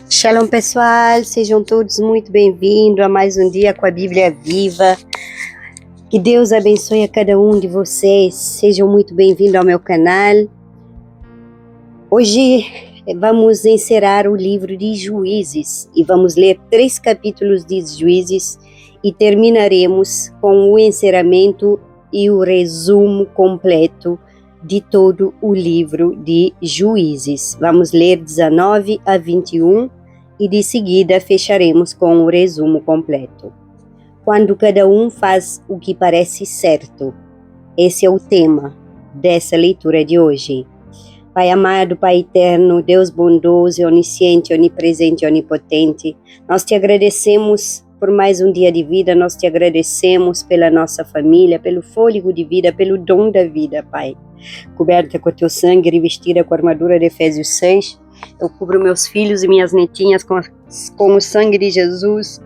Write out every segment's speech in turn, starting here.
Shalom pessoal, sejam todos muito bem-vindos a mais um dia com a Bíblia Viva. Que Deus abençoe a cada um de vocês, sejam muito bem-vindos ao meu canal. Hoje vamos encerrar o livro de Juízes e vamos ler 3 capítulos de Juízes e terminaremos com o encerramento e o resumo completo de todo o livro de Juízes. Vamos ler 19 a 21 e de seguida fecharemos com o resumo completo. Quando cada um faz o que parece certo. Esse é o tema dessa leitura de hoje. Pai amado, Pai eterno, Deus bondoso, onisciente, onipresente e onipotente, nós te agradecemos por mais um dia de vida, nós te agradecemos pela nossa família, pelo fôlego de vida, pelo dom da vida, Pai. Coberta com o teu sangue, revestida com a armadura de Efésios 6, eu cubro meus filhos e minhas netinhas com o sangue de Jesus.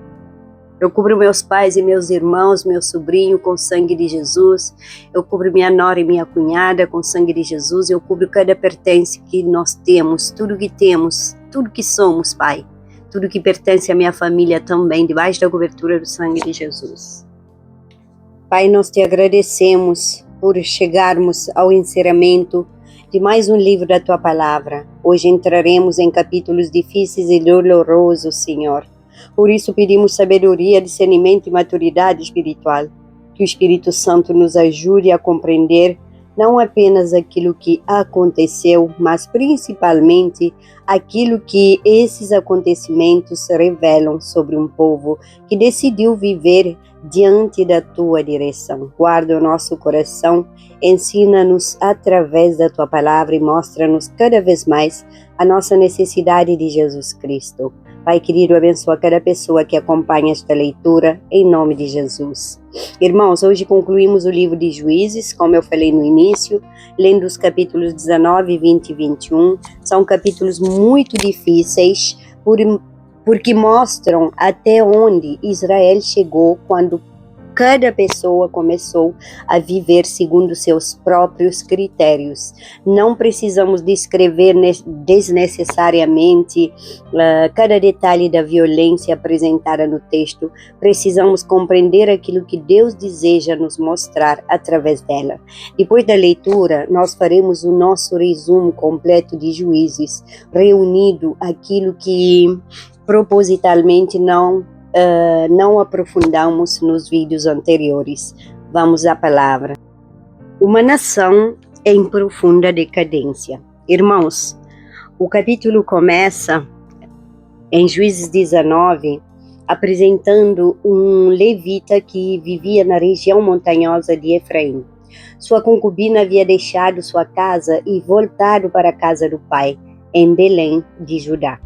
Eu cubro meus pais e meus irmãos, meu sobrinho com o sangue de Jesus. Eu cubro minha nora e minha cunhada com o sangue de Jesus. Eu cubro cada pertence que nós temos, tudo que somos, Pai. Tudo que pertence à minha família também, debaixo da cobertura do sangue de Jesus. Pai, nós te agradecemos por chegarmos ao encerramento de mais um livro da Tua Palavra. Hoje entraremos em capítulos difíceis e dolorosos, Senhor. Por isso pedimos sabedoria, discernimento e maturidade espiritual. Que o Espírito Santo nos ajude a compreender não apenas aquilo que aconteceu, mas principalmente aquilo que esses acontecimentos revelam sobre um povo que decidiu viver diante da Tua direção. Guarda o nosso coração, ensina-nos através da Tua Palavra e mostra-nos cada vez mais a nossa necessidade de Jesus Cristo. Pai querido, abençoa cada pessoa que acompanha esta leitura, em nome de Jesus. Irmãos, hoje concluímos o livro de Juízes, como eu falei no início, lendo os capítulos 19, 20 e 21. São capítulos muito difíceis, porque mostram até onde Israel chegou quando cada pessoa começou a viver segundo seus próprios critérios. Não precisamos descrever desnecessariamente cada detalhe da violência apresentada no texto. Precisamos compreender aquilo que Deus deseja nos mostrar através dela. Depois da leitura, nós faremos o nosso resumo completo de Juízes, reunindo aquilo que propositalmente não aprofundamos nos vídeos anteriores. Vamos à palavra. Uma nação em profunda decadência. Irmãos, o capítulo começa em Juízes 19, apresentando um levita que vivia na região montanhosa de Efraim. Sua concubina havia deixado sua casa e voltado para a casa do pai, em Belém de Judá.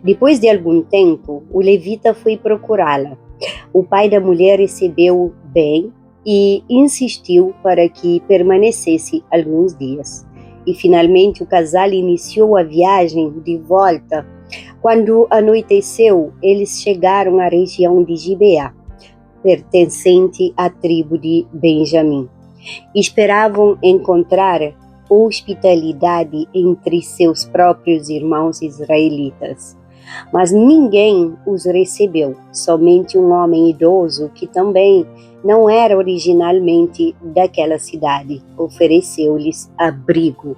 Depois de algum tempo, o levita foi procurá-la. O pai da mulher recebeu bem e insistiu para que permanecesse alguns dias. E finalmente o casal iniciou a viagem de volta. Quando anoiteceu, eles chegaram à região de Gibeá, pertencente à tribo de Benjamim. Esperavam encontrar hospitalidade entre seus próprios irmãos israelitas. Mas ninguém os recebeu, somente um homem idoso que também não era originalmente daquela cidade, ofereceu-lhes abrigo.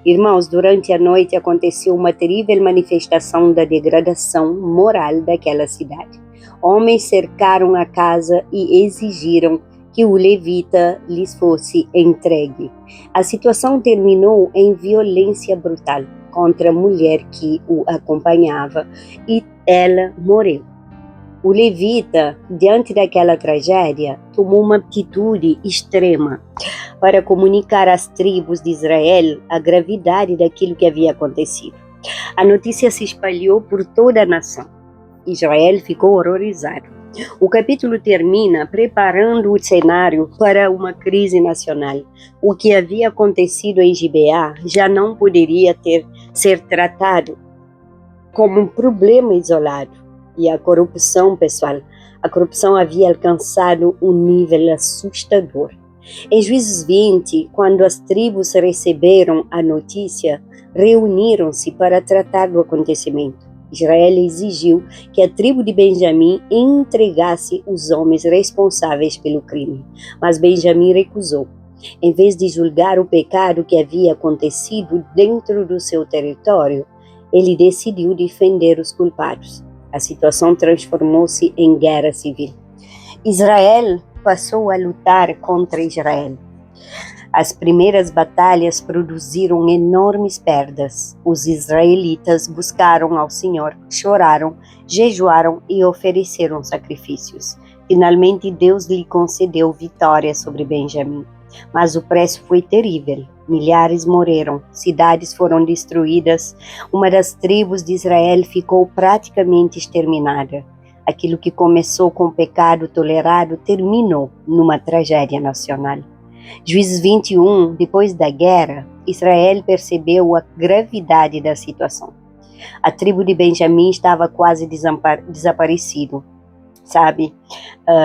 Irmãos, durante a noite aconteceu uma terrível manifestação da degradação moral daquela cidade. Homens cercaram a casa e exigiram que o levita lhes fosse entregue. A situação terminou em violência brutal contra a mulher que o acompanhava e ela morreu. O levita, diante daquela tragédia, tomou uma atitude extrema para comunicar às tribos de Israel a gravidade daquilo que havia acontecido. A notícia se espalhou por toda a nação. Israel ficou horrorizado. O capítulo termina preparando o cenário para uma crise nacional. O que havia acontecido em Gibeá já não poderia ser tratado como um problema isolado. E a corrupção, pessoal, a corrupção havia alcançado um nível assustador. Em Juízes 20, quando as tribos receberam a notícia, reuniram-se para tratar do acontecimento. Israel exigiu que a tribo de Benjamim entregasse os homens responsáveis pelo crime, mas Benjamim recusou. Em vez de julgar o pecado que havia acontecido dentro do seu território, ele decidiu defender os culpados. A situação transformou-se em guerra civil. Israel passou a lutar contra Israel. As primeiras batalhas produziram enormes perdas. Os israelitas buscaram ao Senhor, choraram, jejuaram e ofereceram sacrifícios. Finalmente, Deus lhe concedeu vitória sobre Benjamim. Mas o preço foi terrível. Milhares morreram, cidades foram destruídas, uma das tribos de Israel ficou praticamente exterminada. Aquilo que começou com pecado tolerado terminou numa tragédia nacional. Juízes 21, depois da guerra, Israel percebeu a gravidade da situação. A tribo de Benjamim estava quase desaparecido,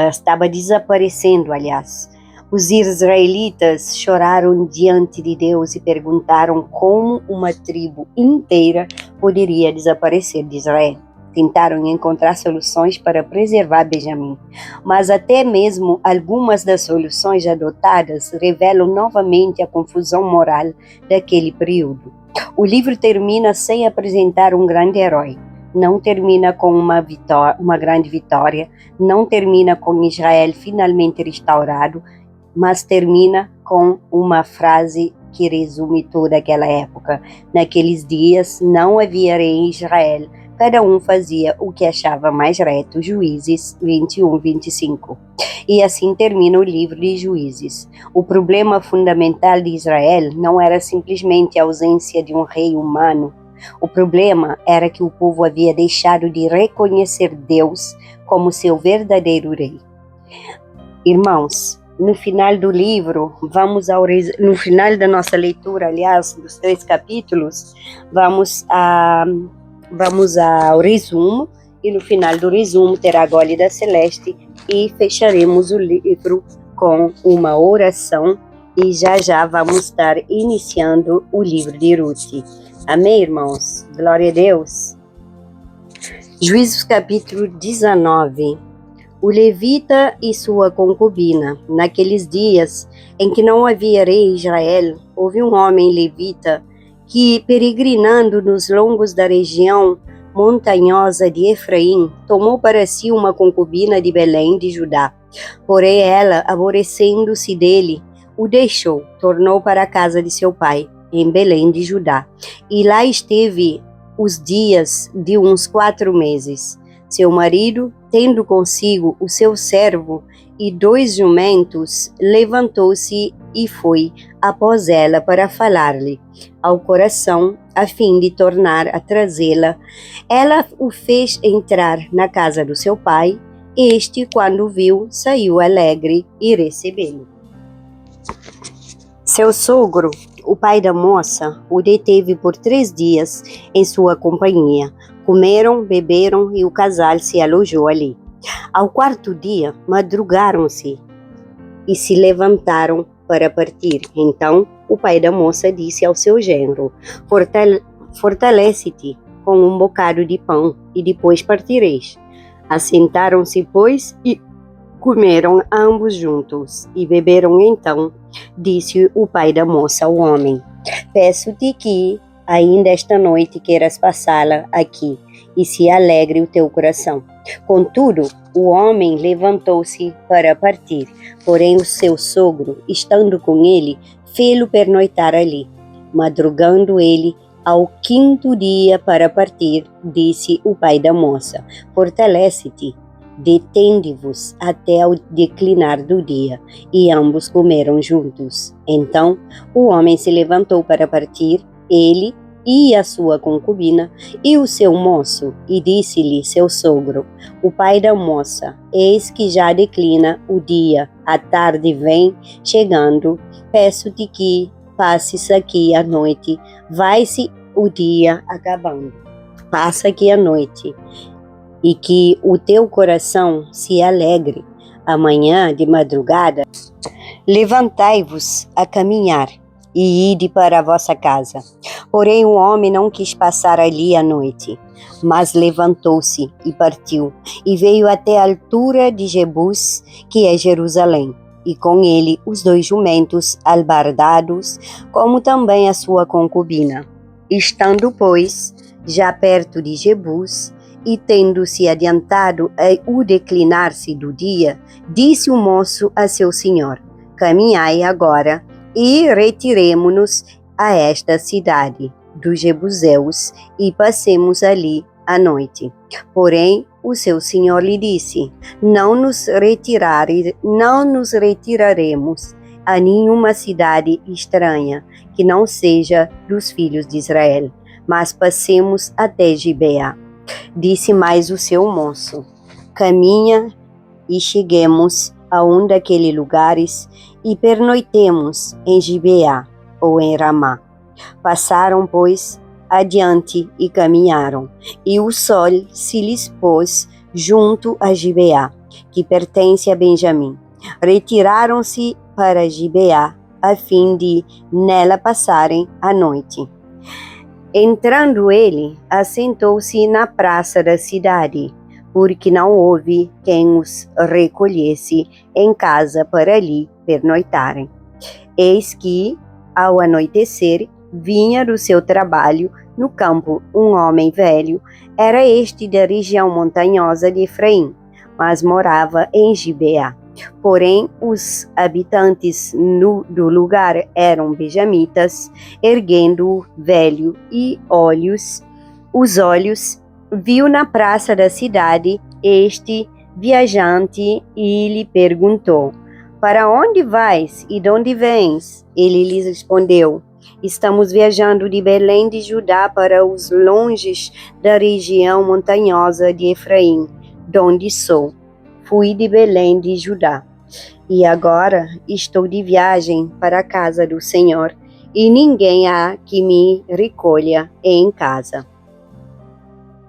estava desaparecendo, aliás. Os israelitas choraram diante de Deus e perguntaram como uma tribo inteira poderia desaparecer de Israel. Tentaram encontrar soluções para preservar Benjamim, mas até mesmo algumas das soluções adotadas revelam novamente a confusão moral daquele período. O livro termina sem apresentar um grande herói. Não termina com uma grande vitória, não termina com Israel finalmente restaurado, mas termina com uma frase que resume toda aquela época. Naqueles dias não havia rei em Israel, cada um fazia o que achava mais reto. Juízes 21, 25. E assim termina o livro de Juízes. O problema fundamental de Israel não era simplesmente a ausência de um rei humano. O problema era que o povo havia deixado de reconhecer Deus como seu verdadeiro rei. Irmãos, no final do livro, no final da nossa leitura, aliás, dos 3 capítulos, vamos ao resumo, e no final do resumo terá a Gólida Celeste e fecharemos o livro com uma oração e já vamos estar iniciando o livro de Ruth. Amém, irmãos? Glória a Deus. Juízes capítulo 19. O levita e sua concubina. Naqueles dias em que não havia rei em Israel, houve um homem levita que, peregrinando nos longos da região montanhosa de Efraim, tomou para si uma concubina de Belém de Judá. Porém ela, aborrecendo-se dele, o deixou, tornou para a casa de seu pai, em Belém de Judá, e lá esteve os dias de uns 4 meses. Seu marido, tendo consigo o seu servo e 2 jumentos, levantou-se e foi após ela para falar-lhe ao coração, a fim de tornar a trazê-la. Ela o fez entrar na casa do seu pai. Este, quando o viu, saiu alegre e recebeu-lo. Seu sogro, o pai da moça, o deteve por 3 dias em sua companhia. Comeram, beberam e o casal se alojou ali. Ao 4º dia, madrugaram-se e se levantaram para partir. Então, o pai da moça disse ao seu genro: Fortalece-te com um bocado de pão e depois partireis. Assentaram-se, pois, e comeram ambos juntos e beberam. Então, disse o pai da moça ao homem: Peço-te que ainda esta noite queiras passá-la aqui, e se alegre o teu coração. Contudo, o homem levantou-se para partir, porém o seu sogro, estando com ele, fê-lo pernoitar ali. Madrugando ele, ao 5º dia para partir, disse o pai da moça: Fortalece-te, detende-vos até o declinar do dia. E ambos comeram juntos. Então o homem se levantou para partir, ele e a sua concubina e o seu moço, e disse-lhe seu sogro, o pai da moça: Eis que já declina o dia, a tarde vem chegando, peço-te que passes aqui a noite, vai-se o dia acabando. Passa aqui a noite, e que o teu coração se alegre. Amanhã de madrugada, levantai-vos a caminhar, e ide para a vossa casa. Porém o homem não quis passar ali a noite, mas levantou-se e partiu, e veio até a altura de Jebus, que é Jerusalém, e com ele os 2 jumentos albardados, como também a sua concubina. Estando, pois, já perto de Jebus, e tendo-se adiantado o declinar-se do dia, disse o moço a seu senhor: caminhai agora e retiremo-nos a esta cidade dos Jebuseus e passemos ali a noite. Porém, o seu senhor lhe disse: não nos retiraremos a nenhuma cidade estranha que não seja dos filhos de Israel, mas passemos até Gibeá. Disse mais o seu moço: caminha e cheguemos a um daqueles lugares e pernoitemos em Gibeá ou em Ramá. Passaram, pois, adiante e caminharam, e o sol se lhes pôs junto a Gibeá, que pertence a Benjamim. Retiraram-se para Gibeá, a fim de nela passarem a noite. Entrando ele, assentou-se na praça da cidade, porque não houve quem os recolhesse em casa para ali pernoitarem. Eis que, ao anoitecer, vinha do seu trabalho no campo um homem velho. Era este da região montanhosa de Efraim, mas morava em Gibeá. Porém, os habitantes do lugar eram benjamitas. Erguendo-o velho e os olhos, viu na praça da cidade este viajante e lhe perguntou: para onde vais e de onde vens? Ele lhes respondeu: estamos viajando de Belém de Judá para os longes da região montanhosa de Efraim, de onde sou. Fui de Belém de Judá, e agora estou de viagem para a casa do Senhor, e ninguém há que me recolha em casa.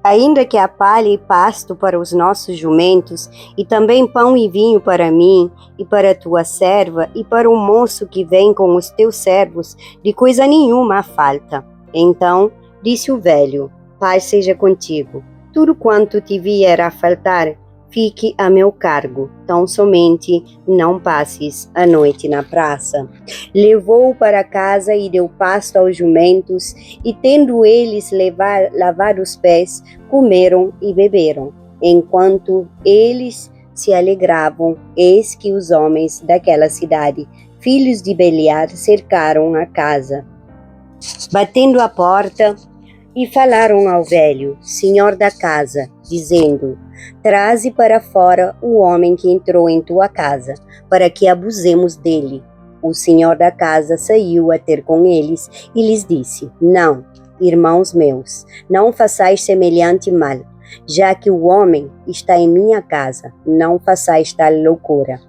Ainda que há palha e pasto para os nossos jumentos, e também pão e vinho para mim, e para a tua serva, e para o moço que vem com os teus servos, de coisa nenhuma há falta. Então disse o velho: paz seja contigo. Tudo quanto te vier a faltar, fique a meu cargo, tão somente não passes a noite na praça. Levou-o para casa e deu pasto aos jumentos, e tendo eles lavado os pés, comeram e beberam. Enquanto eles se alegravam, eis que os homens daquela cidade, filhos de Beliar, cercaram a casa, batendo a porta, e falaram ao velho, senhor da casa, dizendo: traze para fora o homem que entrou em tua casa, para que abusemos dele. O senhor da casa saiu a ter com eles e lhes disse: não, irmãos meus, não façais semelhante mal, já que o homem está em minha casa, não façais tal loucura.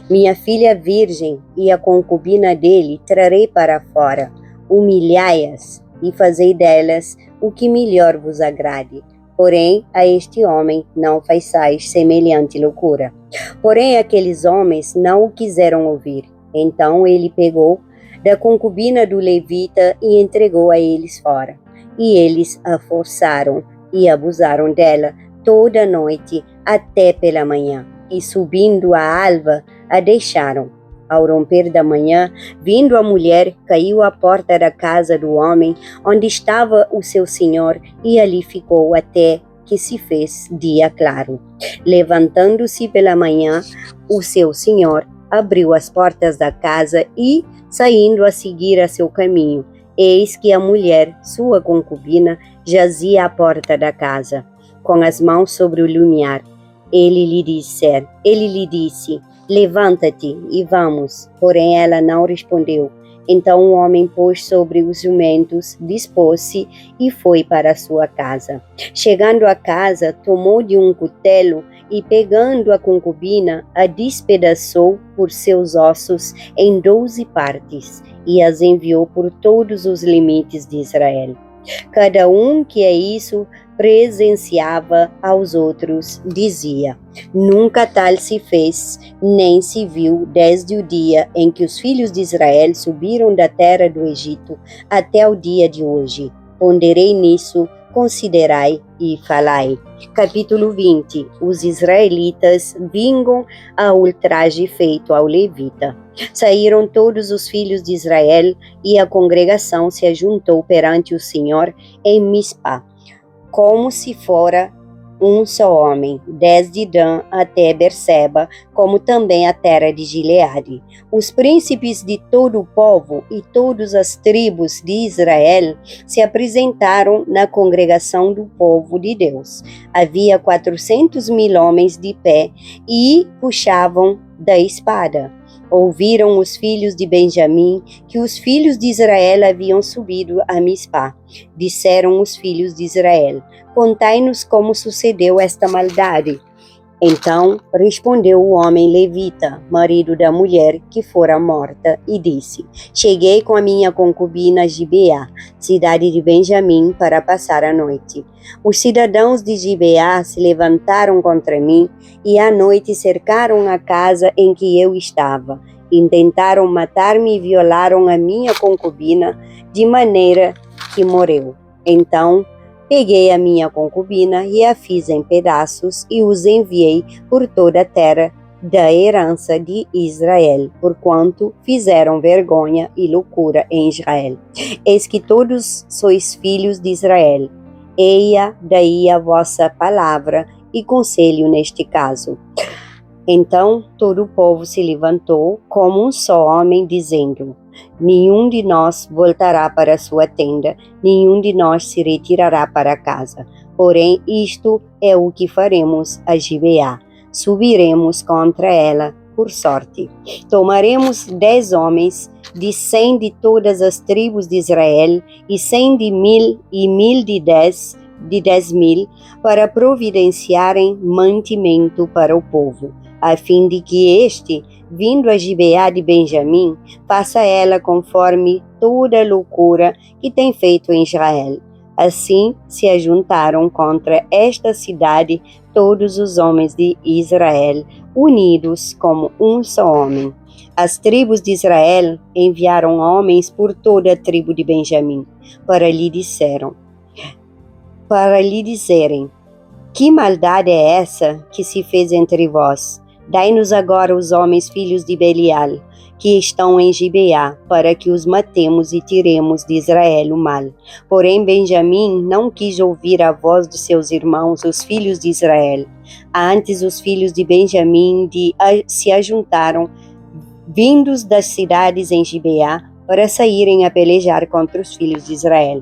Minha filha virgem e a concubina dele trarei para fora, humilhai-as e fazei delas o que melhor vos agrade. Porém, a este homem não façais semelhante loucura. Porém, aqueles homens não o quiseram ouvir. Então ele pegou da concubina do levita e entregou a eles fora. E eles a forçaram e abusaram dela toda a noite até pela manhã. E subindo a alva, a deixaram. Ao romper da manhã, vindo a mulher, caiu à porta da casa do homem, onde estava o seu senhor, e ali ficou até que se fez dia claro. Levantando-se pela manhã, o seu senhor abriu as portas da casa e, saindo a seguir a seu caminho, eis que a mulher, sua concubina, jazia à porta da casa, com as mãos sobre o lumiar. Ele lhe disse: levanta-te e vamos. Porém ela não respondeu. Então o homem pôs sobre os jumentos, dispôs-se e foi para a sua casa. Chegando à casa, tomou de um cutelo e, pegando a concubina, a despedaçou por seus ossos em 12 partes e as enviou por todos os limites de Israel. Cada que a isso presenciava aos outros dizia: nunca tal se fez, nem se viu desde o dia em que os filhos de Israel subiram da terra do Egito até o dia de hoje. Ponderei nisso, considerai e falai. Capítulo 20. Os israelitas vingam ao ultraje feito ao levita. Saíram todos os filhos de Israel e a congregação se ajuntou perante o Senhor em Mispa, como se fora um só homem, desde Dan até Berseba, como também a terra de Gileade. Os príncipes de todo o povo e todas as tribos de Israel se apresentaram na congregação do povo de Deus. Havia 400.000 homens de pé e puxavam da espada. Ouviram os filhos de Benjamim que os filhos de Israel haviam subido a Mispa. Disseram os filhos de Israel: contai-nos como sucedeu esta maldade. Então respondeu o homem levita, marido da mulher que fora morta, e disse: cheguei com a minha concubina a Gibeá, cidade de Benjamim, para passar a noite. Os cidadãos de Gibeá se levantaram contra mim e à noite cercaram a casa em que eu estava. Intentaram matar-me e violaram a minha concubina, de maneira que morreu. Então peguei a minha concubina e a fiz em pedaços e os enviei por toda a terra da herança de Israel, porquanto fizeram vergonha e loucura em Israel. Eis que todos sois filhos de Israel. Eia daí a vossa palavra e conselho neste caso. Então todo o povo se levantou como um só homem, dizendo: nenhum de nós voltará para a sua tenda, nenhum de nós se retirará para casa. Porém, isto é o que faremos a Gibeá: subiremos contra ela por sorte. Tomaremos 10 homens, de 100 de todas as tribos de Israel, e 100 de 1.000 e 1.000 de 10.000, para providenciarem mantimento para o povo, a fim de que este, vindo a Gibeá de Benjamim, faça ela conforme toda a loucura que tem feito em Israel. Assim se ajuntaram contra esta cidade todos os homens de Israel, unidos como um só homem. As tribos de Israel enviaram homens por toda a tribo de Benjamim, para lhe dizerem: que maldade é essa que se fez entre vós? Dai-nos agora os homens filhos de Belial, que estão em Gibeá, para que os matemos e tiremos de Israel o mal. Porém Benjamim não quis ouvir a voz de seus irmãos, os filhos de Israel. Antes os filhos de Benjamim se ajuntaram, vindos das cidades em Gibeá, para saírem a pelejar contra os filhos de Israel.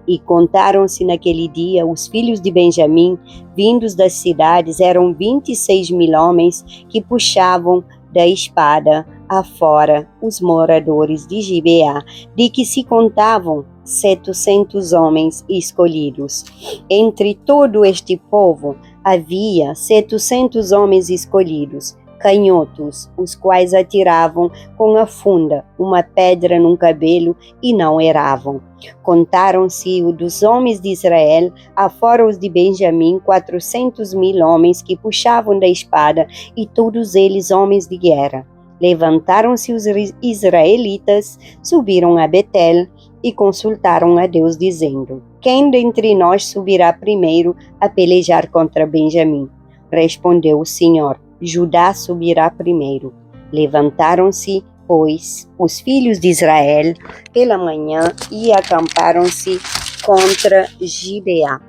E contaram-se naquele dia os filhos de Benjamim, vindos das cidades, eram 26.000 homens que puxavam da espada afora os moradores de Gibeá, de que se contavam 700 homens escolhidos. Entre todo este povo havia 700 homens escolhidos, canhotos, os quais atiravam com a funda uma pedra num cabelo e não erravam. Contaram-se dos homens de Israel, afora os de Benjamim, 400.000 homens que puxavam da espada, e todos eles homens de guerra. Levantaram-se os israelitas, subiram a Betel e consultaram a Deus, dizendo: quem dentre nós subirá primeiro a pelejar contra Benjamim? Respondeu o Senhor: Judá subirá primeiro. Levantaram-se, pois, os filhos de Israel pela manhã e acamparam-se contra Gibeá.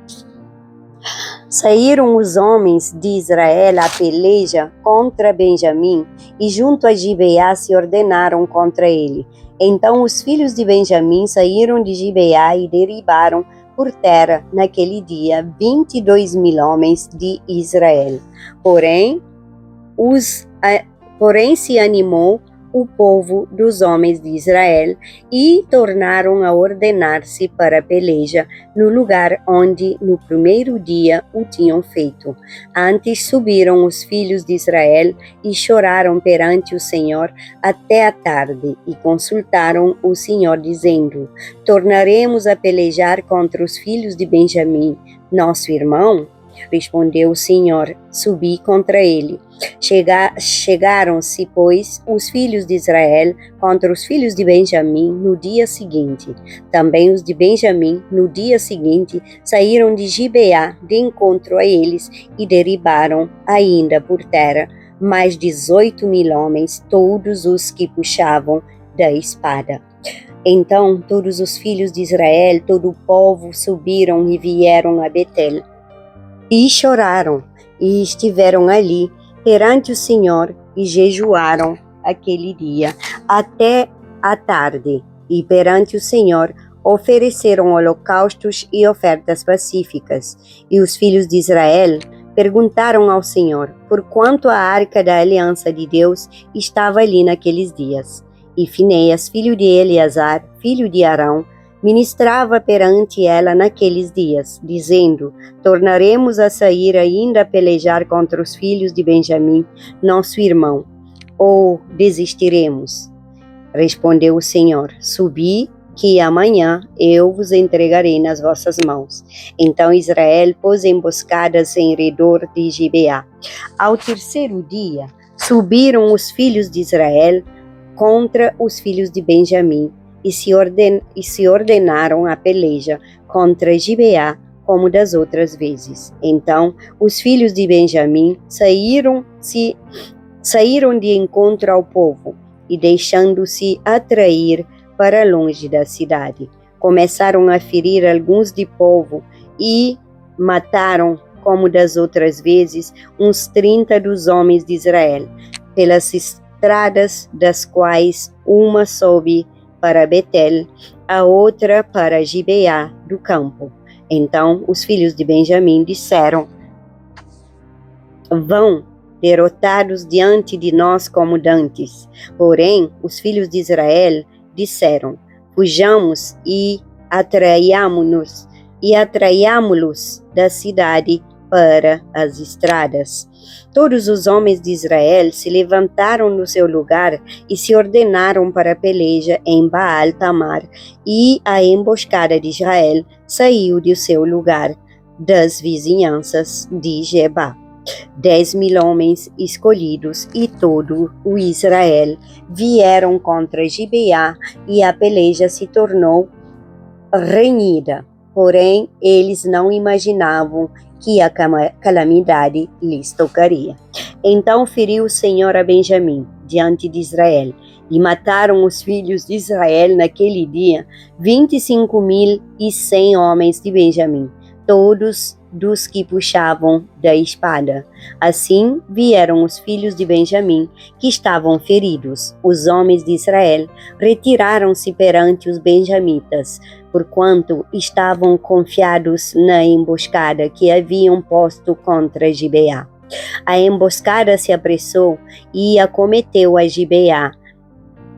Saíram os homens de Israel à peleja contra Benjamim e junto a Gibeá se ordenaram contra ele. Então os filhos de Benjamim saíram de Gibeá e derribaram por terra naquele dia 22.000 homens de Israel. Porém se animou o povo dos homens de Israel e tornaram a ordenar-se para a peleja no lugar onde no primeiro dia o tinham feito. Antes subiram os filhos de Israel e choraram perante o Senhor até a tarde e consultaram o Senhor dizendo: tornaremos a pelejar contra os filhos de Benjamim, nosso irmão? Respondeu o Senhor: subi contra ele. Chegaram-se, pois, os filhos de Israel contra os filhos de Benjamim no dia seguinte. Também os de Benjamim, no dia seguinte, saíram de Gibeá de encontro a eles e derribaram ainda por terra mais 18.000 homens, todos os que puxavam da espada. Então todos os filhos de Israel, todo o povo, subiram e vieram a Betel. E choraram, e estiveram ali perante o Senhor, e jejuaram aquele dia até a tarde, e perante o Senhor ofereceram holocaustos e ofertas pacíficas. E os filhos de Israel perguntaram ao Senhor, porquanto a arca da aliança de Deus estava ali naqueles dias. E Finéias, filho de Eleazar, filho de Arão, ministrava perante ela naqueles dias, dizendo: tornaremos a sair ainda a pelejar contra os filhos de Benjamim, nosso irmão, ou desistiremos? Respondeu o Senhor: subi, que amanhã eu vos entregarei nas vossas mãos. Então Israel pôs emboscadas em redor de Gibeá. Ao terceiro dia, subiram os filhos de Israel contra os filhos de Benjamim, e se ordenaram a peleja contra Gibeá como das outras vezes. Então os filhos de Benjamim saíram de encontro ao povo e, deixando-se atrair para longe da cidade, começaram a ferir alguns de povo e mataram, como das outras vezes, uns 30 dos homens de Israel, pelas estradas das quais uma sobe para Betel, a outra para Gibeá do campo. Então os filhos de Benjamim disseram: vão derrotados diante de nós como dantes. Porém os filhos de Israel disseram: fujamos e atraiamo-los da cidade para as estradas. Todos os homens de Israel se levantaram no seu lugar e se ordenaram para a peleja em Baal-Tamar, e a emboscada de Israel saiu do seu lugar das vizinhanças de Geba. 10.000 homens escolhidos e todo o Israel vieram contra Gibeá, e a peleja se tornou renhida. Porém, eles não imaginavam que a calamidade lhes tocaria. Então feriu o Senhor a Benjamim diante de Israel, e mataram os filhos de Israel naquele dia 25.100 homens de Benjamim, todos dos que puxavam da espada. Assim vieram os filhos de Benjamim, que estavam feridos. Os homens de Israel retiraram-se perante os benjamitas, porquanto estavam confiados na emboscada que haviam posto contra Gibeá. A emboscada se apressou e acometeu a Gibeá,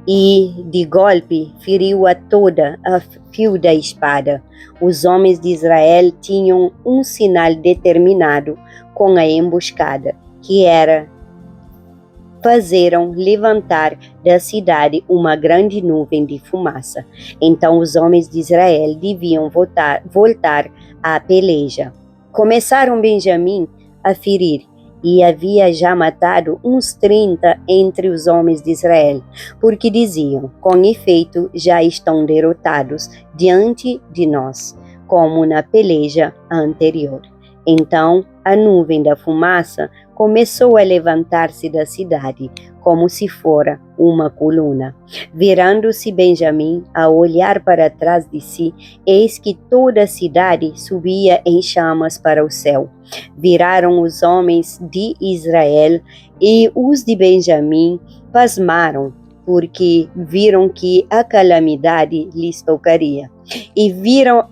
e de golpe feriu a toda a fio da espada. Os homens de Israel tinham um sinal determinado com a emboscada, que era: fazeram levantar da cidade uma grande nuvem de fumaça. Então os homens de Israel deviam voltar à peleja. Começaram Benjamim a ferir, e havia já matado uns 30 entre os homens de Israel, porque diziam: com efeito já estão derrotados diante de nós, como na peleja anterior. Então a nuvem da fumaça começou a levantar-se da cidade, como se fora uma coluna. Virando-se Benjamim a olhar para trás de si, eis que toda a cidade subia em chamas para o céu. Viraram os homens de Israel, e os de Benjamim pasmaram, porque viram que a calamidade lhes tocaria. E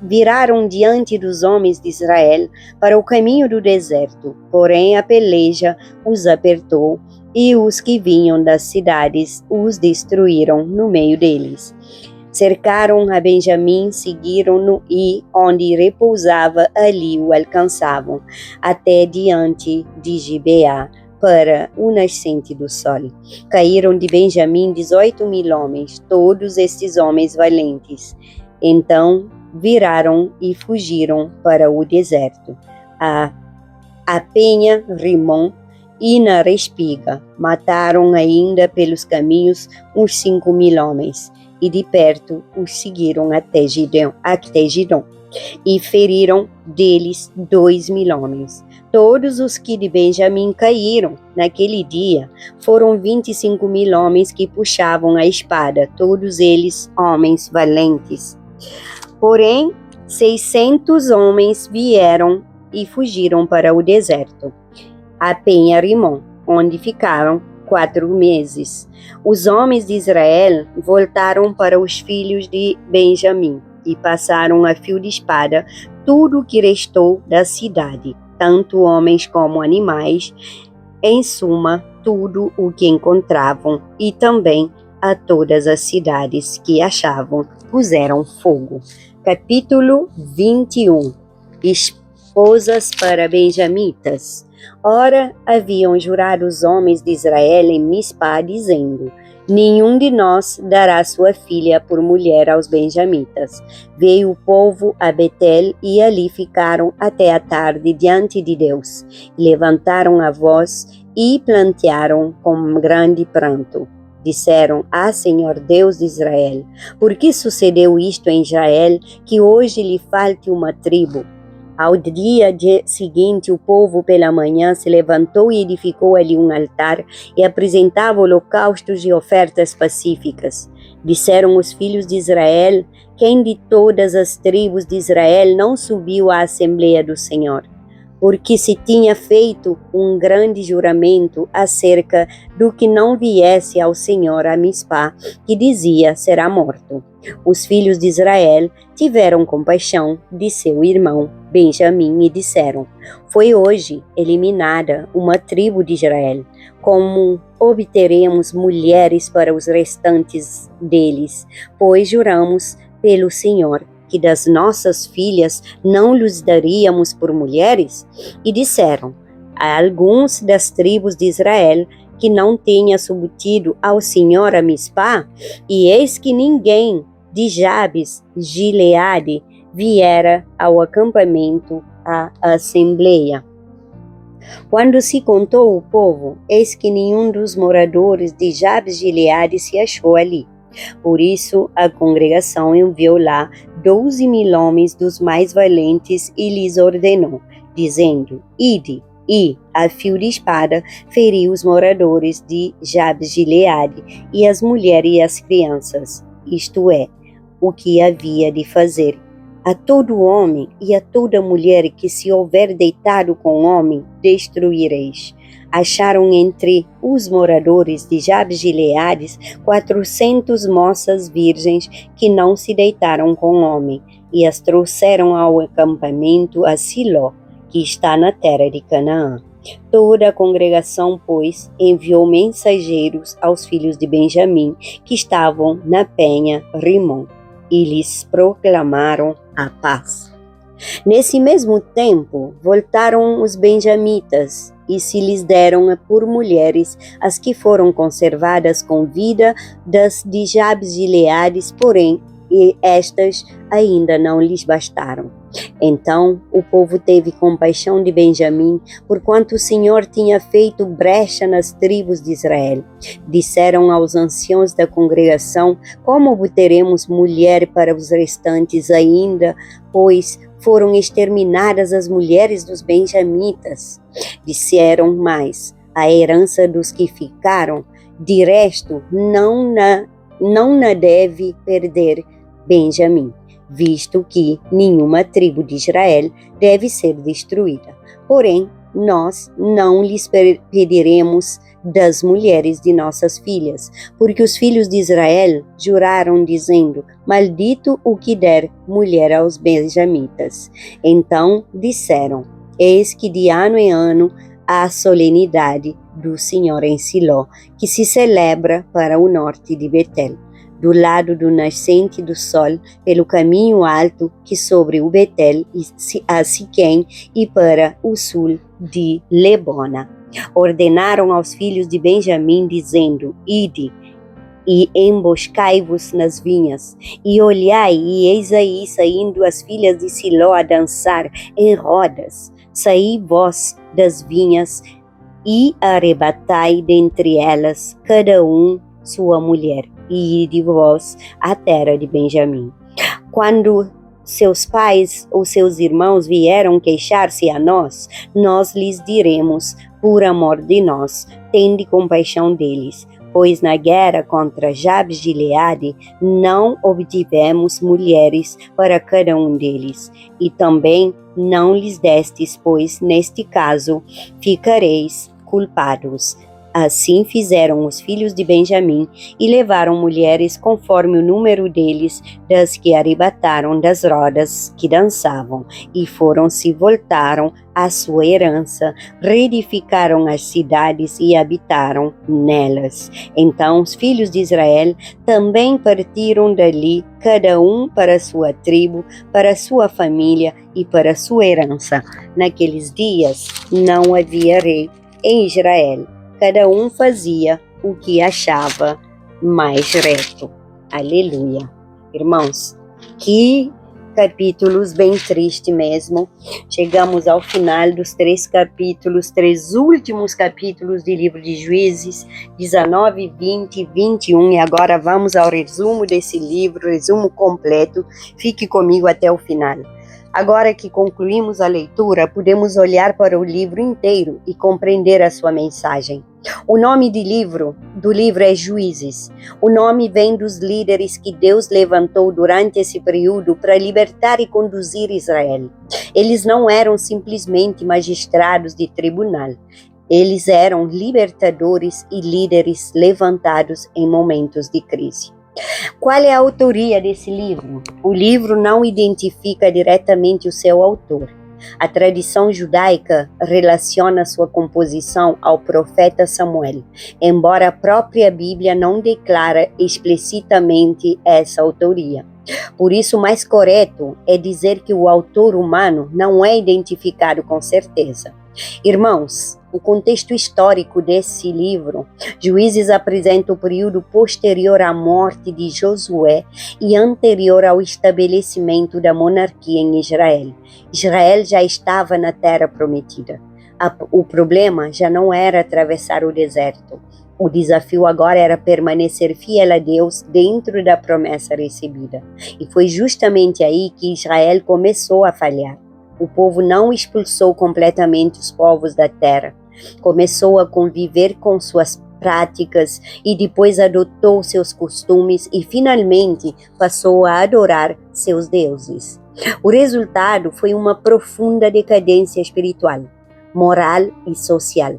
viraram diante dos homens de Israel para o caminho do deserto. Porém a peleja os apertou, e os que vinham das cidades os destruíram no meio deles. Cercaram a Benjamim, seguiram-no e, onde repousava, ali o alcançavam, até diante de Gibeá, para o nascente do sol. Caíram de Benjamim 18.000 homens, todos estes homens valentes. Então viraram e fugiram para o deserto, a Penha Rimon e na Respiga. Mataram ainda pelos caminhos uns 5.000 homens, e de perto os seguiram até Gidom, e feriram deles 2.000 homens. Todos os que de Benjamim caíram naquele dia foram 25.000 homens que puxavam a espada, todos eles homens valentes. Porém, 600 homens vieram e fugiram para o deserto, a Penha Rimon, onde ficaram 4 meses. Os homens de Israel voltaram para os filhos de Benjamim e passaram a fio de espada tudo o que restou da cidade, tanto homens como animais, em suma, tudo o que encontravam, e também a todas as cidades que achavam, puseram fogo. Capítulo 21. Esposas para benjamitas. Ora, haviam jurado os homens de Israel em Mispá, dizendo: nenhum de nós dará sua filha por mulher aos benjamitas. Veio o povo a Betel e ali ficaram até a tarde diante de Deus. Levantaram a voz e plantearam com grande pranto. Disseram: Senhor Deus de Israel, por que sucedeu isto em Israel, que hoje lhe falte uma tribo? Ao dia seguinte, o povo pela manhã se levantou e edificou ali um altar e apresentava holocaustos e ofertas pacíficas. Disseram os filhos de Israel: quem de todas as tribos de Israel não subiu à Assembleia do Senhor? Porque se tinha feito um grande juramento acerca do que não viesse ao Senhor a Mispá, que dizia: será morto. Os filhos de Israel tiveram compaixão de seu irmão Benjamim e disseram: foi hoje eliminada uma tribo de Israel. Como obteremos mulheres para os restantes deles? Pois juramos pelo Senhor que das nossas filhas não lhes daríamos por mulheres? E disseram a alguns das tribos de Israel que não tenha subtido ao Senhor a Mispá, e eis que ninguém de Jabes Gileade viera ao acampamento à assembleia. Quando se contou o povo, eis que nenhum dos moradores de Jabes Gileade se achou ali. Por isso a congregação enviou lá 12.000 homens dos mais valentes e lhes ordenou, dizendo: ide, e, a fio de espada, feriu os moradores de Jabes Gileade, e as mulheres e as crianças, isto é, o que havia de fazer. A todo homem e a toda mulher que se houver deitado com homem, destruireis. Acharam entre os moradores de Jabes Gileade 400 moças virgens que não se deitaram com homem, e as trouxeram ao acampamento a Siló, que está na terra de Canaã. Toda a congregação, pois, enviou mensageiros aos filhos de Benjamim, que estavam na Penha Rimon, e lhes proclamaram a paz. Nesse mesmo tempo, voltaram os benjamitas, e se lhes deram por mulheres as que foram conservadas com vida das de Jabes Gileades, porém, estas ainda não lhes bastaram. Então o povo teve compaixão de Benjamim, porquanto o Senhor tinha feito brecha nas tribos de Israel. Disseram aos anciãos da congregação: como obteremos mulher para os restantes ainda, pois foram exterminadas as mulheres dos benjamitas? Disseram mais: a herança dos que ficaram, de resto, não na deve perder Benjamim, visto que nenhuma tribo de Israel deve ser destruída. Porém, nós não lhes pediremos das mulheres de nossas filhas, porque os filhos de Israel juraram dizendo: maldito o que der mulher aos benjamitas. Então disseram: eis que de ano em ano há a solenidade do Senhor em Siló, que se celebra para o norte de Betel, do lado do nascente do sol, pelo caminho alto que sobre o Betel a Siquém e para o sul de Lebona. Ordenaram aos filhos de Benjamim, dizendo: ide e emboscai-vos nas vinhas, e olhai, e eis aí saindo as filhas de Siló a dançar em rodas. Saí vós das vinhas e arrebatai dentre elas cada sua mulher, e ide vós à terra de Benjamim. Quando seus pais ou seus irmãos vieram queixar-se a nós, nós lhes diremos: por amor de nós, tende compaixão deles, pois na guerra contra Jabes de Gileade não obtivemos mulheres para cada deles, e também não lhes destes, pois neste caso ficareis culpados. Assim fizeram os filhos de Benjamim e levaram mulheres conforme o número deles, das que arrebataram das rodas que dançavam, e foram-se voltaram à sua herança, reedificaram as cidades e habitaram nelas. Então os filhos de Israel também partiram dali, cada para sua tribo, para sua família e para sua herança. Naqueles dias não havia rei em Israel. Cada fazia o que achava mais reto. Aleluia. Irmãos, que capítulos bem tristes mesmo. Chegamos ao final dos 3 capítulos, 3 últimos capítulos do livro de Juízes, 19, 20 e 21. E agora vamos ao resumo desse livro, resumo completo. Fique comigo até o final. Agora que concluímos a leitura, podemos olhar para o livro inteiro e compreender a sua mensagem. O nome do livro é Juízes. O nome vem dos líderes que Deus levantou durante esse período para libertar e conduzir Israel. Eles não eram simplesmente magistrados de tribunal. Eles eram libertadores e líderes levantados em momentos de crise. Qual é a autoria desse livro? O livro não identifica diretamente o seu autor. A tradição judaica relaciona sua composição ao profeta Samuel, embora a própria Bíblia não declara explicitamente essa autoria. Por isso, o mais correto é dizer que o autor humano não é identificado com certeza. Irmãos, o contexto histórico desse livro, Juízes apresenta o período posterior à morte de Josué e anterior ao estabelecimento da monarquia em Israel. Israel já estava na terra prometida. O problema já não era atravessar o deserto. O desafio agora era permanecer fiel a Deus dentro da promessa recebida. E foi justamente aí que Israel começou a falhar. O povo não expulsou completamente os povos da terra. Começou a conviver com suas práticas e depois adotou seus costumes e finalmente passou a adorar seus deuses. O resultado foi uma profunda decadência espiritual, moral e social.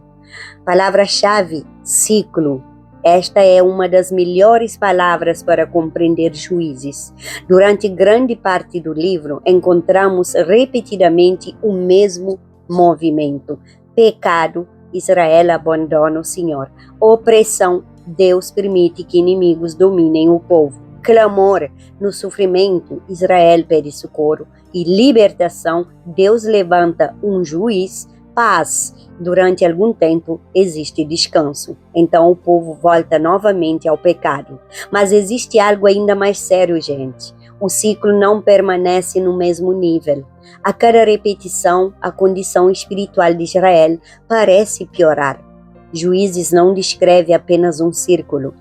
Palavra-chave: ciclo. Esta é uma das melhores palavras para compreender Juízes. Durante grande parte do livro, encontramos repetidamente o mesmo movimento. Pecado, Israel abandona o Senhor. Opressão, Deus permite que inimigos dominem o povo. Clamor, no sofrimento, Israel pede socorro. E libertação, Deus levanta um juiz. Paz, durante algum tempo existe descanso. Então o povo volta novamente ao pecado. Mas existe algo ainda mais sério, gente. O ciclo não permanece no mesmo nível. A cada repetição, a condição espiritual de Israel parece piorar. Juízes não descreve apenas um círculo,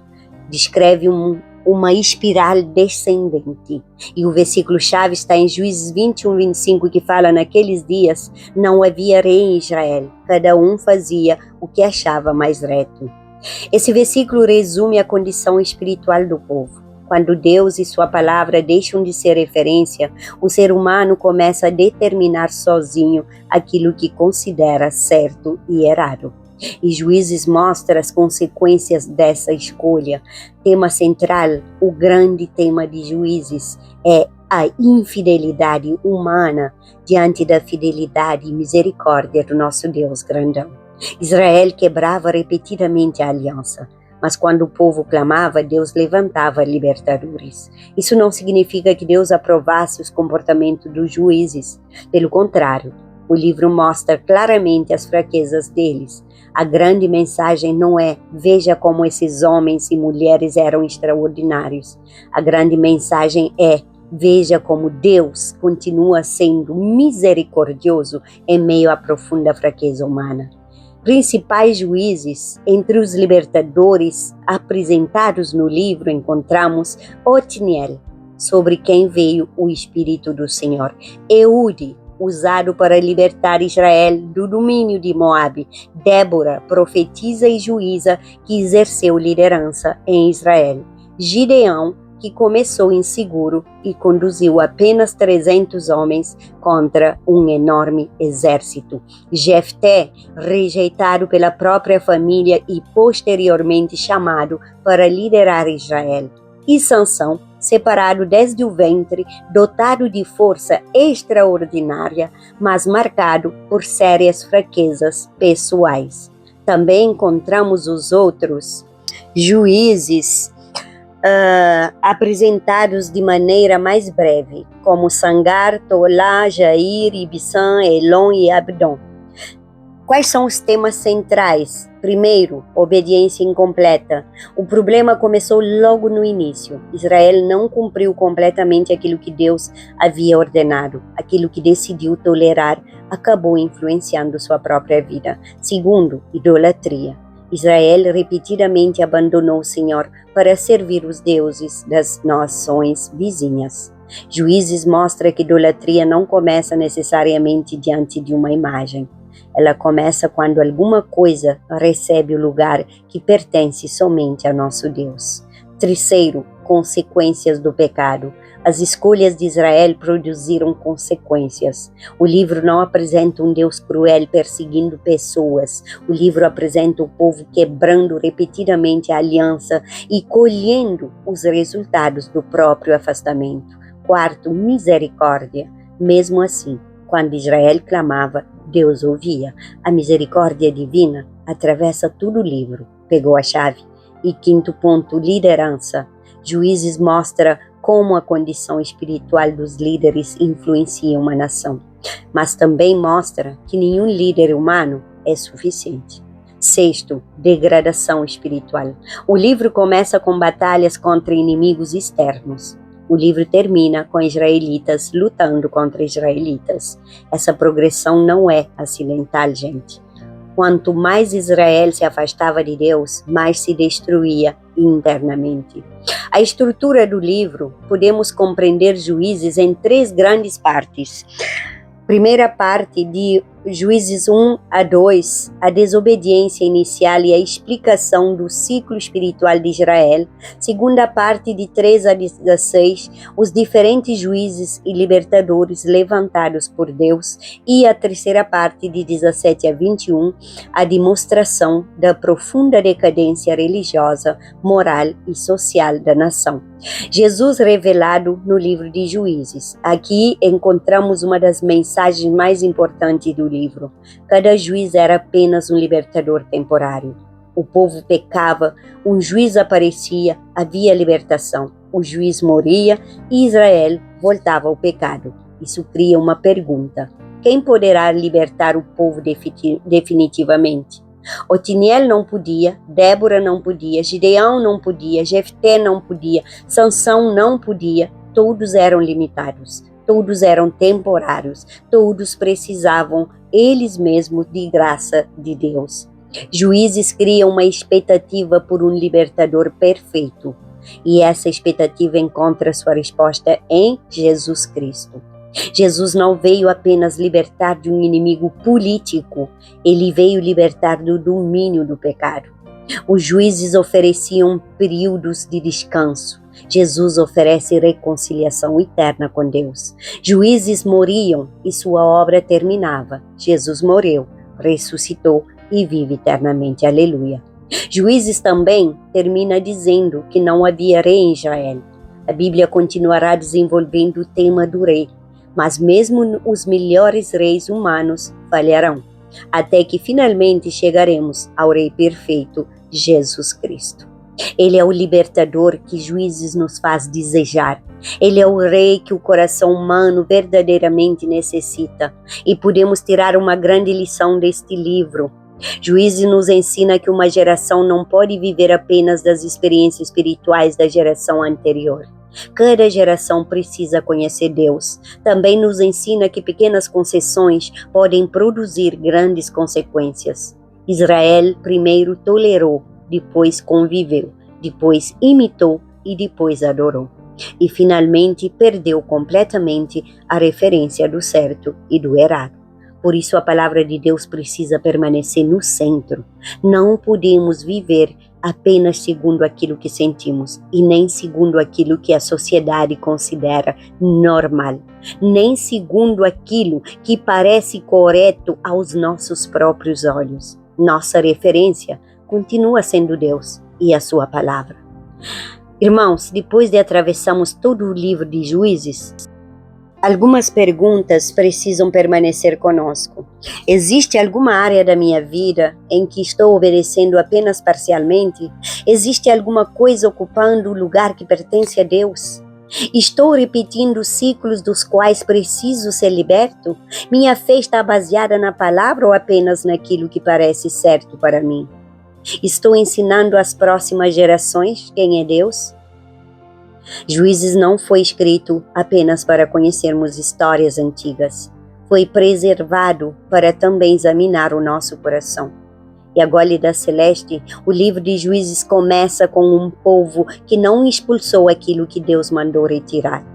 descreve uma espiral descendente. E o versículo-chave está em Juízes 21, 25, que fala: naqueles dias não havia rei em Israel, cada fazia o que achava mais reto. Esse versículo resume a condição espiritual do povo. Quando Deus e sua palavra deixam de ser referência, o ser humano começa a determinar sozinho aquilo que considera certo e errado. E Juízes mostra as consequências dessa escolha. Tema central, o grande tema de Juízes, é a infidelidade humana diante da fidelidade e misericórdia do nosso Deus grandão. Israel quebrava repetidamente a aliança, mas quando o povo clamava, Deus levantava libertadores. Isso não significa que Deus aprovasse os comportamentos dos juízes. Pelo contrário, o livro mostra claramente as fraquezas deles. A grande mensagem não é veja como esses homens e mulheres eram extraordinários. A grande mensagem é veja como Deus continua sendo misericordioso em meio à profunda fraqueza humana. Principais juízes, entre os libertadores apresentados no livro, encontramos Otniel, sobre quem veio o Espírito do Senhor, Eude, usado para libertar Israel do domínio de Moabe, Débora, profetisa e juíza que exerceu liderança em Israel, Gideão, que começou inseguro e conduziu apenas 300 homens contra um enorme exército. Jefté, rejeitado pela própria família e posteriormente chamado para liderar Israel. E Sansão, separado desde o ventre, dotado de força extraordinária, mas marcado por sérias fraquezas pessoais. Também encontramos os outros juízes apresentados de maneira mais breve, como Sangar, Tolá, Jair, Ibissã, Elon e Abdon. Quais são os temas centrais? Primeiro, obediência incompleta. O problema começou logo no início. Israel não cumpriu completamente aquilo que Deus havia ordenado. Aquilo que decidiu tolerar acabou influenciando sua própria vida. Segundo, idolatria. Israel repetidamente abandonou o Senhor para servir os deuses das nações vizinhas. Juízes mostra que idolatria não começa necessariamente diante de uma imagem. Ela começa quando alguma coisa recebe o lugar que pertence somente a nosso Deus. Terceiro, consequências do pecado. As escolhas de Israel produziram consequências. O livro não apresenta um Deus cruel perseguindo pessoas. O livro apresenta o povo quebrando repetidamente a aliança e colhendo os resultados do próprio afastamento. Quarto, misericórdia. Mesmo assim, quando Israel clamava, Deus ouvia. A misericórdia divina atravessa todo o livro. Pegou a chave. E quinto ponto, liderança. Juízes mostra como a condição espiritual dos líderes influencia uma nação, mas também mostra que nenhum líder humano é suficiente. Sexto, degradação espiritual. O livro começa com batalhas contra inimigos externos. O livro termina com israelitas lutando contra israelitas. Essa progressão não é acidental, gente. Quanto mais Israel se afastava de Deus, mais se destruía internamente. A estrutura do livro, podemos compreender Juízes em 3 grandes partes. Primeira parte de Juízes 1 a 2, a desobediência inicial e a explicação do ciclo espiritual de Israel. Segunda parte de 3 a 16, os diferentes juízes e libertadores levantados por Deus. E a terceira parte de 17 a 21, a demonstração da profunda decadência religiosa, moral e social da nação. Jesus revelado no livro de Juízes. Aqui encontramos uma das mensagens mais importantes do livro. Cada juiz era apenas um libertador temporário. O povo pecava, um juiz aparecia, havia libertação. O juiz morria e Israel voltava ao pecado. Isso cria uma pergunta: quem poderá libertar o povo definitivamente? Otniel não podia, Débora não podia, Gideão não podia, Jefté não podia, Sansão não podia. Todos eram limitados, todos eram temporários, todos precisavam eles mesmos de graça de Deus. Juízes criam uma expectativa por um libertador perfeito, e essa expectativa encontra sua resposta em Jesus Cristo. Jesus não veio apenas libertar de um inimigo político, ele veio libertar do domínio do pecado. Os juízes ofereciam períodos de descanso, Jesus oferece reconciliação eterna com Deus. Juízes morriam e sua obra terminava. Jesus morreu, ressuscitou e vive eternamente. Aleluia. Juízes também termina dizendo que não havia rei em Israel. A Bíblia continuará desenvolvendo o tema do rei, mas mesmo os melhores reis humanos falharão, até que finalmente chegaremos ao Rei perfeito, Jesus Cristo. Ele é o libertador que Juízes nos faz desejar. Ele é o Rei que o coração humano verdadeiramente necessita. E podemos tirar uma grande lição deste livro. Juízes nos ensina que uma geração não pode viver apenas das experiências espirituais da geração anterior. Cada geração precisa conhecer Deus. Também nos ensina que pequenas concessões podem produzir grandes consequências. Israel primeiro tolerou, depois conviveu, depois imitou e depois adorou. E finalmente perdeu completamente a referência do certo e do errado. Por isso a palavra de Deus precisa permanecer no centro. Não podemos viver apenas segundo aquilo que sentimos e nem segundo aquilo que a sociedade considera normal, nem segundo aquilo que parece correto aos nossos próprios olhos. Nossa referência continua sendo Deus e a sua palavra. Irmãos, depois de atravessarmos todo o livro de Juízes, algumas perguntas precisam permanecer conosco. Existe alguma área da minha vida em que estou obedecendo apenas parcialmente? Existe alguma coisa ocupando o lugar que pertence a Deus? Estou repetindo ciclos dos quais preciso ser liberto? Minha fé está baseada na palavra ou apenas naquilo que parece certo para mim? Estou ensinando às próximas gerações quem é Deus? Juízes não foi escrito apenas para conhecermos histórias antigas. Foi preservado para também examinar o nosso coração. E a Gólida Celeste, o livro de Juízes começa com um povo que não expulsou aquilo que Deus mandou retirar.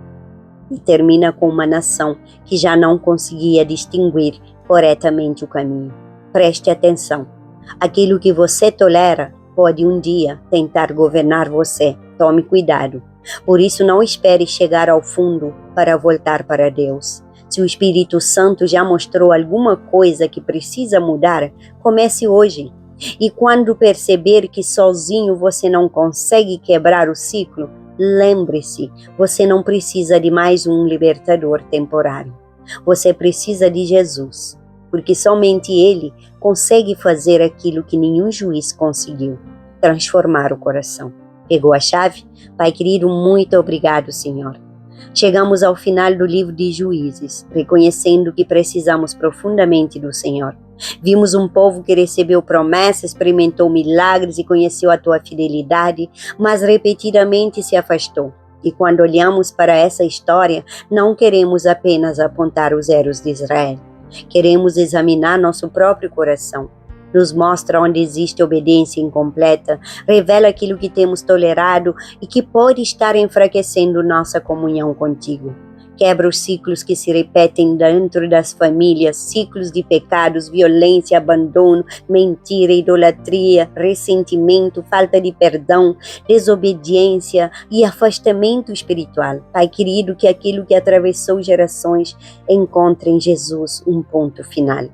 E termina com uma nação que já não conseguia distinguir corretamente o caminho. Preste atenção. Aquilo que você tolera pode um dia tentar governar você. Tome cuidado. Por isso não espere chegar ao fundo para voltar para Deus. Se o Espírito Santo já mostrou alguma coisa que precisa mudar, comece hoje. E quando perceber que sozinho você não consegue quebrar o ciclo, lembre-se, você não precisa de mais um libertador temporário. Você precisa de Jesus, porque somente Ele consegue fazer aquilo que nenhum juiz conseguiu, transformar o coração. Pegou a chave? Pai querido, muito obrigado, Senhor. Chegamos ao final do livro de Juízes, reconhecendo que precisamos profundamente do Senhor. Vimos um povo que recebeu promessas, experimentou milagres e conheceu a tua fidelidade, mas repetidamente se afastou. E quando olhamos para essa história, não queremos apenas apontar os erros de Israel. Queremos examinar nosso próprio coração. Nos mostra onde existe obediência incompleta, revela aquilo que temos tolerado e que pode estar enfraquecendo nossa comunhão contigo. Quebra os ciclos que se repetem dentro das famílias, ciclos de pecados, violência, abandono, mentira, idolatria, ressentimento, falta de perdão, desobediência e afastamento espiritual. Pai querido, que aquilo que atravessou gerações encontre em Jesus um ponto final.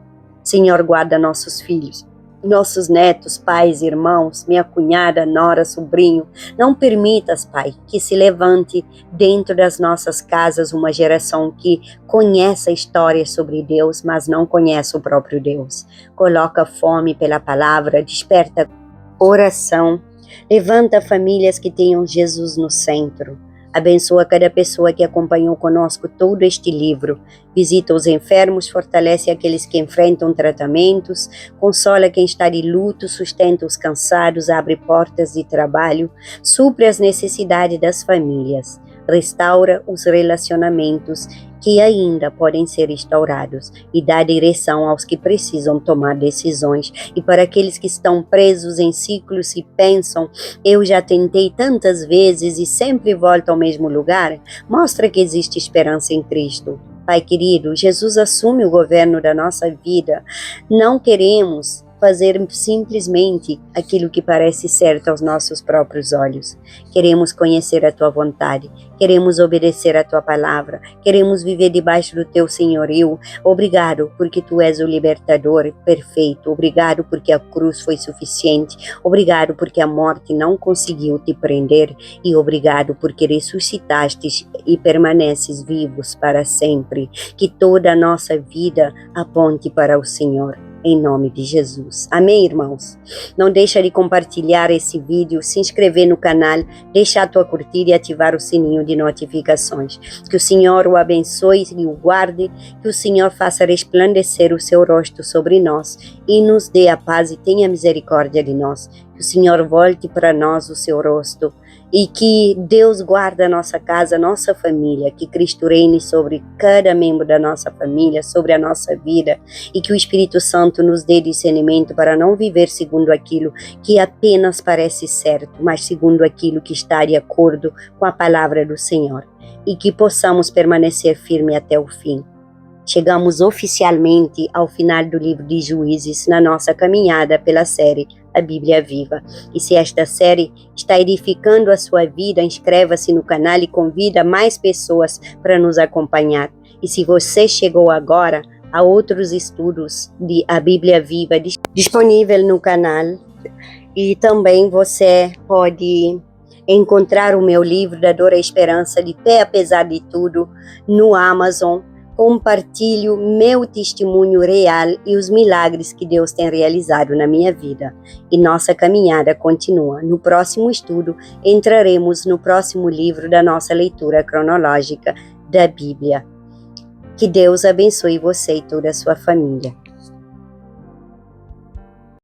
Senhor, guarda nossos filhos, nossos netos, pais, irmãos, minha cunhada, nora, sobrinho. Não permitas, Pai, que se levante dentro das nossas casas uma geração que conhece a história sobre Deus, mas não conhece o próprio Deus. Coloca fome pela palavra, desperta oração, levanta famílias que tenham Jesus no centro. Abençoa cada pessoa que acompanhou conosco todo este livro. Visita os enfermos, fortalece aqueles que enfrentam tratamentos, consola quem está de luto, sustenta os cansados, abre portas de trabalho, supre as necessidades das famílias, restaura os relacionamentos que ainda podem ser restaurados e dá direção aos que precisam tomar decisões. E para aqueles que estão presos em ciclos e pensam, eu já tentei tantas vezes e sempre volto ao mesmo lugar, mostra que existe esperança em Cristo. Pai querido, Jesus assume o governo da nossa vida. Não queremos fazer simplesmente aquilo que parece certo aos nossos próprios olhos. Queremos conhecer a tua vontade, queremos obedecer a tua palavra, queremos viver debaixo do teu senhorio. Obrigado porque tu és o libertador perfeito, obrigado porque a cruz foi suficiente, obrigado porque a morte não conseguiu te prender e obrigado porque ressuscitaste e permaneces vivos para sempre. Que toda a nossa vida aponte para o Senhor. Em nome de Jesus. Amém, irmãos? Não deixa de compartilhar esse vídeo, se inscrever no canal, deixar a tua curtida e ativar o sininho de notificações. Que o Senhor o abençoe e o guarde, que o Senhor faça resplandecer o seu rosto sobre nós e nos dê a paz e tenha misericórdia de nós. Que o Senhor volte para nós o seu rosto e que Deus guarde a nossa casa, a nossa família, que Cristo reine sobre cada membro da nossa família, sobre a nossa vida e que o Espírito Santo nos dê discernimento para não viver segundo aquilo que apenas parece certo, mas segundo aquilo que está de acordo com a palavra do Senhor e que possamos permanecer firme até o fim. Chegamos oficialmente ao final do livro de Juízes na nossa caminhada pela série A Bíblia Viva. E se esta série está edificando a sua vida, inscreva-se no canal e convida mais pessoas para nos acompanhar. E se você chegou agora, há outros estudos de A Bíblia Viva disponível no canal. E também você pode encontrar o meu livro Da Dor à Esperança, de Pé Apesar de Tudo, no Amazon. Compartilho meu testemunho real e os milagres que Deus tem realizado na minha vida. E nossa caminhada continua. No próximo estudo, entraremos no próximo livro da nossa leitura cronológica da Bíblia. Que Deus abençoe você e toda a sua família.